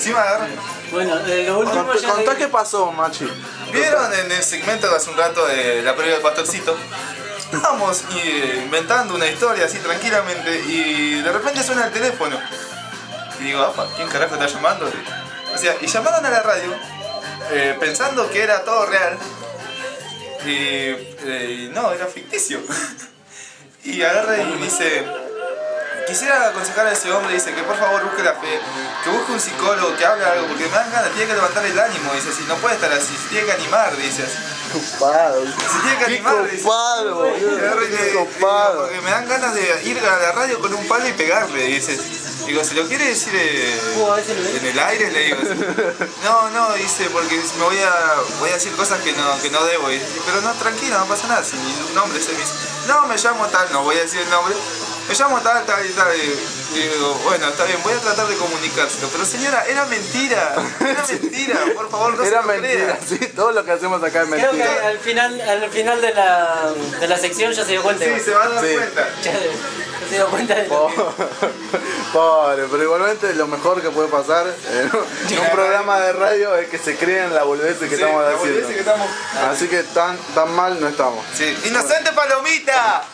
encima agarra. Bueno, lo último ya... Contá qué pasó, Machi. ¿Vieron en el segmento de hace un rato de la previa del pastorcito? Estábamos inventando una historia así tranquilamente y de repente suena el teléfono. Y digo, apa, ¿quién carajo está llamando? O sea, y llamaron a la radio pensando que era todo real. Y no, era ficticio. Y agarra y dice, quisiera aconsejar a ese hombre, dice que por favor busque la fe, que busque un psicólogo, que hable algo, porque me dan ganas, tiene que levantar el ánimo, dice, si no puede estar así, se tiene que animar, dice así. Copado. Se tiene que animar, dice. Copado, boludo. Copado. Porque me dan ganas de ir a la radio con un palo y pegarle, dice. Digo, si lo quiere decir en el aire, le digo. No, dice, porque voy a decir cosas que no debo. Dice, pero no, tranquilo, no pasa nada. Si mi nombre se me dice, no, me llamo tal, no voy a decir el nombre. Me llamo tal y tal. Y digo, bueno, está bien, voy a tratar de comunicárselo. Pero señora, era mentira. Era mentira, por favor, no Era se lo mentira, crea. sí, todo lo que hacemos acá es mentira. Creo que al final de la sección ya se dio cuenta. Sí, se van a dar cuenta. Ya se dio cuenta de lo que... Pobre, pero igualmente lo mejor que puede pasar en un programa de radio es que se creen la boludez que estamos la haciendo. boludez que estamos... Así que tan mal no estamos. Sí. ¡Inocente palomita!